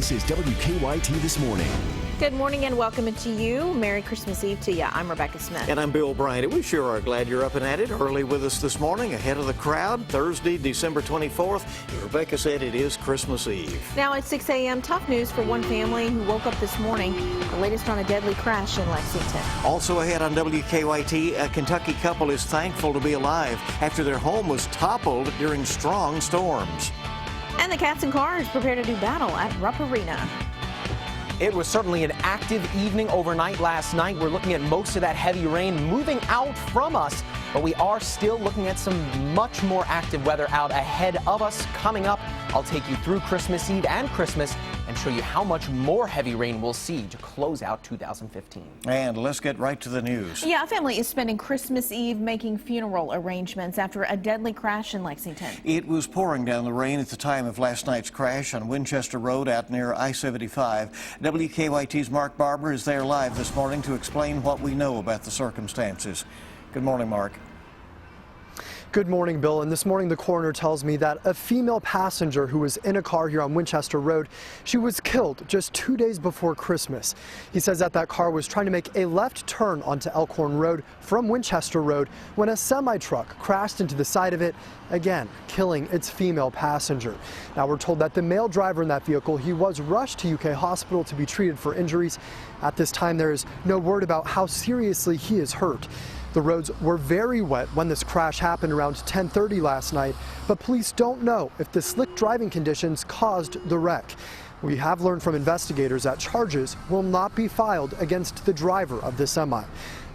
This is WKYT This Morning. Good morning and welcome to you. Merry Christmas Eve to you. I'm Rebecca Smith. And I'm Bill Bryant. We sure are glad you're up and at it early with us this morning, ahead of the crowd, Thursday, December 24th. Rebecca said it is Christmas Eve. Now at 6 a.m., tough news for one family who woke up this morning. The latest on a deadly crash in Lexington. Also ahead on WKYT, a Kentucky couple is thankful to be alive after their home was toppled during strong storms. And the Cats and Cars prepare to do battle at Rupp Arena. It was certainly an active evening overnight last night. We're looking at most of that heavy rain moving out from us, but we are still looking at some much more active weather out ahead of us. Coming up, I'll take you through Christmas Eve and Christmas and show you how much more heavy rain we'll see to close out 2015. And let's get right to the news. Yeah, a family is spending Christmas Eve making funeral arrangements after a deadly crash in Lexington. It was pouring down the rain at the time of last night's crash on Winchester Road out near I-75. WKYT's Mark Barber is there live this morning to explain what we know about the circumstances. Good morning, Mark. Good morning, Bill. And this morning, the coroner tells me that a female passenger who was in a car here on Winchester Road, she was killed just 2 days before Christmas. He says that car was trying to make a left turn onto Elkhorn Road from Winchester Road when a semi-truck crashed into the side of it, again, killing its female passenger. Now, we're told that the male driver in that vehicle, he was rushed to UK Hospital to be treated for injuries. At this time, there is no word about how seriously he is hurt. The roads were very wet when this crash happened around 10:30 last night, but police don't know if the slick driving conditions caused the wreck. We have learned from investigators that charges will not be filed against the driver of the semi.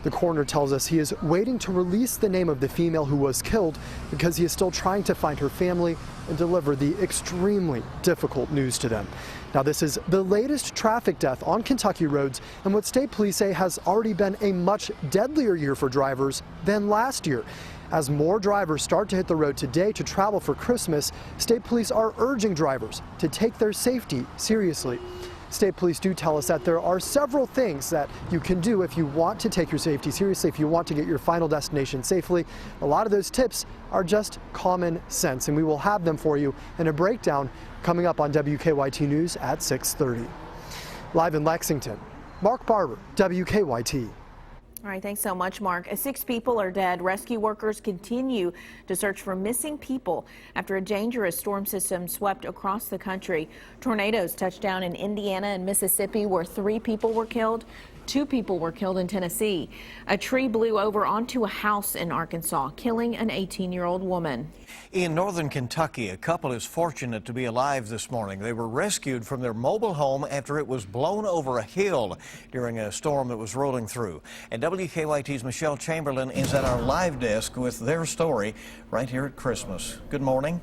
The coroner tells us he is waiting to release the name of the female who was killed because he is still trying to find her family and deliver the extremely difficult news to them. Now, this is the latest traffic death on Kentucky roads, and what state police say has already been a much deadlier year for drivers than last year. As more drivers start to hit the road today to travel for Christmas, state police are urging drivers to take their safety seriously. State police do tell us that there are several things that you can do if you want to take your safety seriously, if you want to get your final destination safely. A lot of those tips are just common sense, and we will have them for you in a breakdown coming up on WKYT News at 6:30. Live in Lexington, Mark Barber, WKYT. All right, thanks so much, Mark. 6 people are dead. Rescue workers continue to search for missing people after a dangerous storm system swept across the country. Tornadoes touched down in Indiana and Mississippi, where 3 people were killed. 2 people were killed in Tennessee. A tree blew over onto a house in Arkansas, killing an 18-year-old woman. In northern Kentucky, a couple is fortunate to be alive this morning. They were rescued from their mobile home after it was blown over a hill during a storm that was rolling through. And WKYT's Michelle Chamberlain is at our live desk with their story right here at Christmas. Good morning.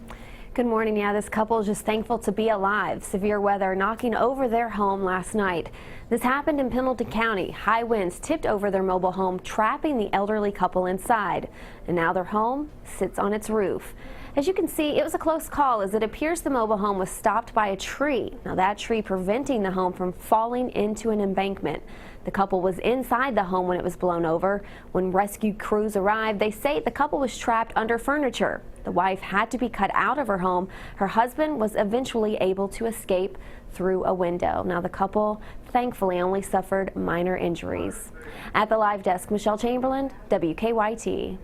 Good morning. Yeah, this couple is just thankful to be alive. Severe weather knocking over their home last night. This happened in Pendleton County. High winds tipped over their mobile home, trapping the elderly couple inside. And now their home sits on its roof. As you can see, it was a close call as it appears the mobile home was stopped by a tree. Now that tree preventing the home from falling into an embankment. The couple was inside the home when it was blown over. When rescue crews arrived, they say the couple was trapped under furniture. The wife had to be cut out of her home. Her husband was eventually able to escape through a window. Now the couple thankfully only suffered minor injuries. At the live desk, Michelle Chamberlain, WKYT.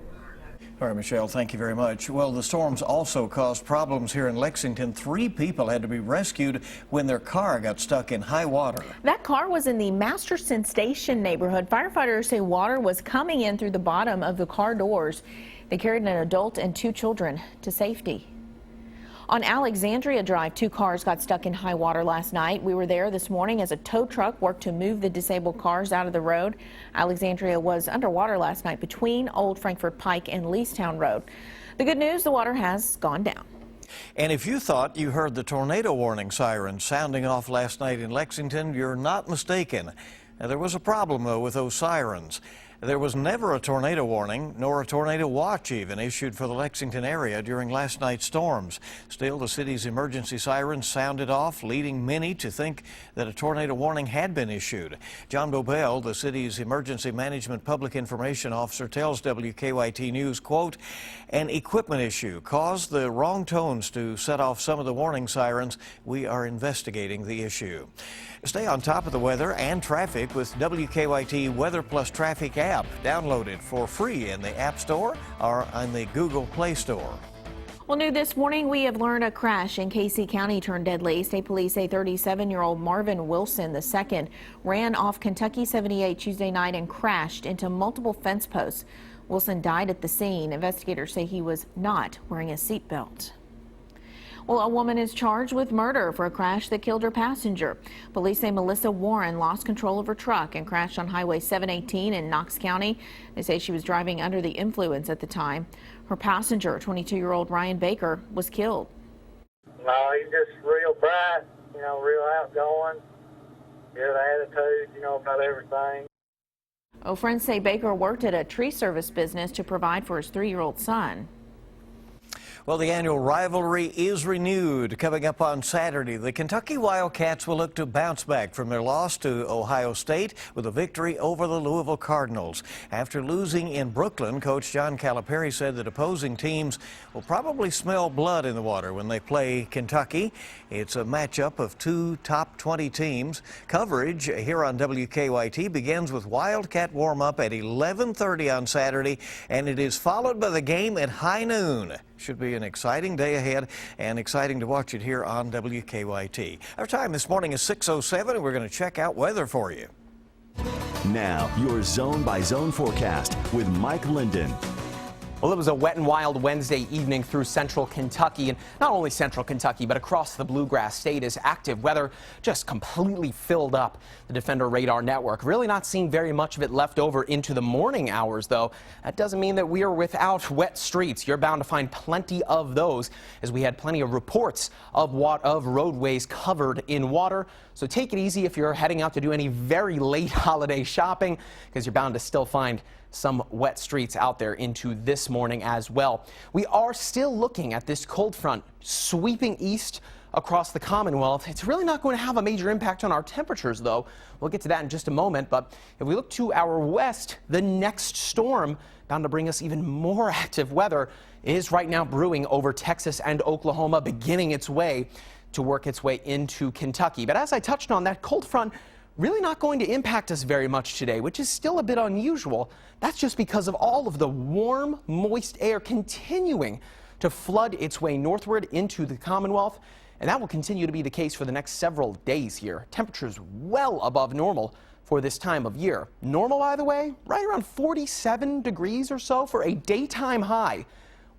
All right, Michelle, thank you very much. Well, the storms also caused problems here in Lexington. 3 people had to be rescued when their car got stuck in high water. That car was in the Masterson Station neighborhood. Firefighters say water was coming in through the bottom of the car doors. They carried an adult and 2 children to safety. On Alexandria Drive, 2 cars got stuck in high water last night. We were there this morning as a tow truck worked to move the disabled cars out of the road. Alexandria was underwater last night between Old Frankfort Pike and Leestown Road. The good news, the water has gone down. And if you thought you heard the tornado warning siren sounding off last night in Lexington, you're not mistaken. Now, there was a problem, though, with those sirens. There was never a tornado warning, nor a tornado watch even, issued for the Lexington area during last night's storms. Still, the city's emergency sirens sounded off, leading many to think that a tornado warning had been issued. John Bobel, the city's emergency management public information officer, tells WKYT News, quote, "An equipment issue caused the wrong tones to set off some of the warning sirens. We are investigating the issue." Stay on top of the weather and traffic with WKYT Weather Plus Traffic app. Download it for free in the App Store or on the Google Play Store. Well, new this morning, we have learned a crash in Casey County turned deadly. State police say 37-year-old Marvin Wilson II ran off Kentucky 78 Tuesday night and crashed into multiple fence posts. Wilson died at the scene. Investigators say he was not wearing a seatbelt. Well, a woman is charged with murder for a crash that killed her passenger. Police say Melissa Warren lost control of her truck and crashed on Highway 718 in Knox County. They say she was driving under the influence at the time. Her passenger, 22-year-old Ryan Baker, was killed. No, he's just real bright, real outgoing, good attitude, about everything. Friends say Baker worked at a tree service business to provide for his 3-year-old son. Well, the annual rivalry is renewed. Coming up on Saturday, the Kentucky Wildcats will look to bounce back from their loss to Ohio State with a victory over the Louisville Cardinals. After losing in Brooklyn, Coach John Calipari said that opposing teams will probably smell blood in the water when they play Kentucky. It's a matchup of two top 20 teams. Coverage here on WKYT begins with Wildcat warm-up at 11:30 on Saturday, and it is followed by the game at high noon. Should be an exciting day ahead and exciting to watch it here on WKYT. Our time this morning is 6:07, and we're going to check out weather for you. Now, your zone-by-zone forecast with Mike Linden. Well, it was a wet and wild Wednesday evening through central Kentucky, and not only central Kentucky, but across the Bluegrass State as active weather just completely filled up the Defender radar network. Really not seeing very much of it left over into the morning hours, though. That doesn't mean that we are without wet streets. You're bound to find plenty of those, as we had plenty of reports of roadways covered in water. So take it easy if you're heading out to do any very late holiday shopping, because you're bound to still find some wet streets out there into this morning as well. We are still looking at this cold front sweeping east across the Commonwealth. It's really not going to have a major impact on our temperatures, though. We'll get to that in just a moment. But if we look to our west, the next storm bound to bring us even more active weather is right now brewing over Texas and Oklahoma, beginning its way to work its way into Kentucky. But as I touched on, that cold front really not going to impact us very much today, which is still a bit unusual. That's just because of all of the warm, moist air continuing to flood its way northward into the Commonwealth, and that will continue to be the case for the next several days here. Temperatures well above normal for this time of year. Normal, by the way, right around 47 degrees or so for a daytime high.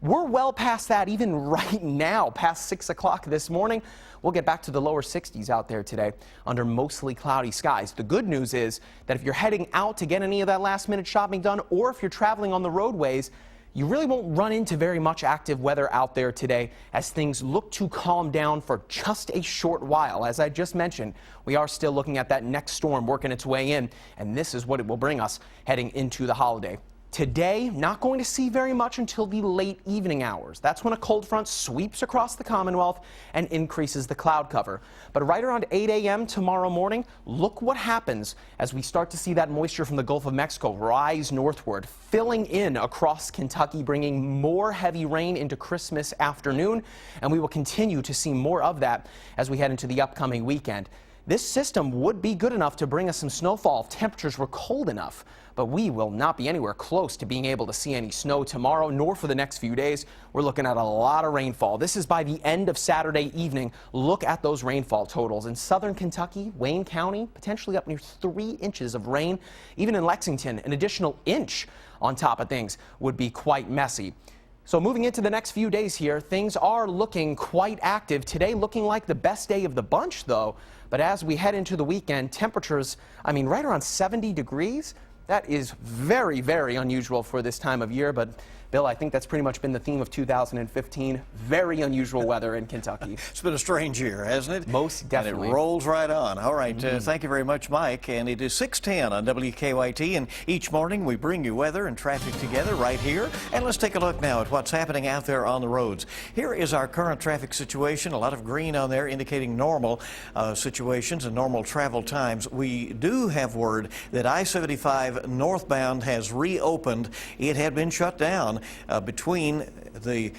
We're well past that even right now, past 6 o'clock this morning. We'll get back to the lower 60s out there today under mostly cloudy skies. The good news is that if you're heading out to get any of that last-minute shopping done, or if you're traveling on the roadways, you really won't run into very much active weather out there today as things look to calm down for just a short while. As I just mentioned, we are still looking at that next storm working its way in, and this is what it will bring us heading into the holiday. Today, not going to see very much until the late evening hours. That's when a cold front sweeps across the Commonwealth and increases the cloud cover. But right around 8 a.m. tomorrow morning, look what happens as we start to see that moisture from the Gulf of Mexico rise northward, filling in across Kentucky, bringing more heavy rain into Christmas afternoon. And we will continue to see more of that as we head into the upcoming weekend. This system would be good enough to bring us some snowfall if temperatures were cold enough, but we will not be anywhere close to being able to see any snow tomorrow, nor for the next few days. We're looking at a lot of rainfall. This is by the end of Saturday evening. Look at those rainfall totals. In southern Kentucky, Wayne County, potentially up near 3 inches of rain. Even in Lexington, an additional inch on top of things would be quite messy. So moving into the next few days here, things are looking quite active. Today looking like the best day of the bunch, though. But as we head into the weekend, temperatures, right around 70 degrees. That is very, very unusual for this time of year, but Bill, I think that's pretty much been the theme of 2015. Very unusual weather in Kentucky. It's been a strange year, hasn't it? Most definitely. And it rolls right on. All right, thank you very much, Mike. And it is 6:10 on WKYT, and each morning we bring you weather and traffic together right here. And let's take a look now at what's happening out there on the roads. Here is our current traffic situation. A lot of green on there indicating normal situations and normal travel times. We do have word that I-75 northbound has reopened. It had been shut down between the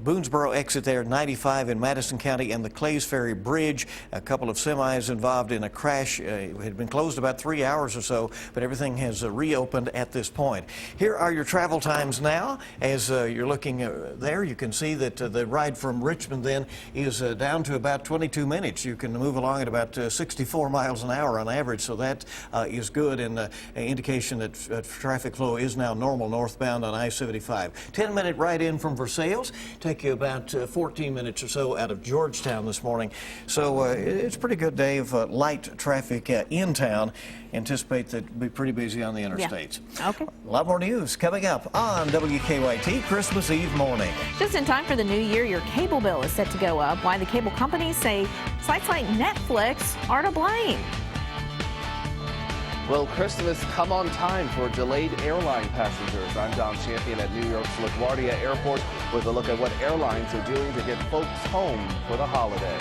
Boonesboro exit there, 95 in Madison County, and the Clays Ferry Bridge. A couple of semis involved in a crash. It had been closed about 3 hours or so, but everything has reopened at this point. Here are your travel times now. As you're looking there, you can see that the ride from Richmond then is down to about 22 minutes. You can move along at about 64 miles an hour on average, so that is good, and an indication that traffic flow is now normal northbound on I-75. 10-minute ride in from Versailles. Take you about 14 minutes or so out of Georgetown this morning. So it's a pretty good day of light traffic in town. Anticipate that it'll be pretty busy on the interstates. Yeah. Okay. A lot more news coming up on WKYT Christmas Eve morning. Just in time for the new year, your cable bill is set to go up. Why the cable companies say sites like Netflix are to blame. Will Christmas come on time for delayed airline passengers? I'm Don Champion at New York's LaGuardia Airport with a look at what airlines are doing to get folks home for the holiday.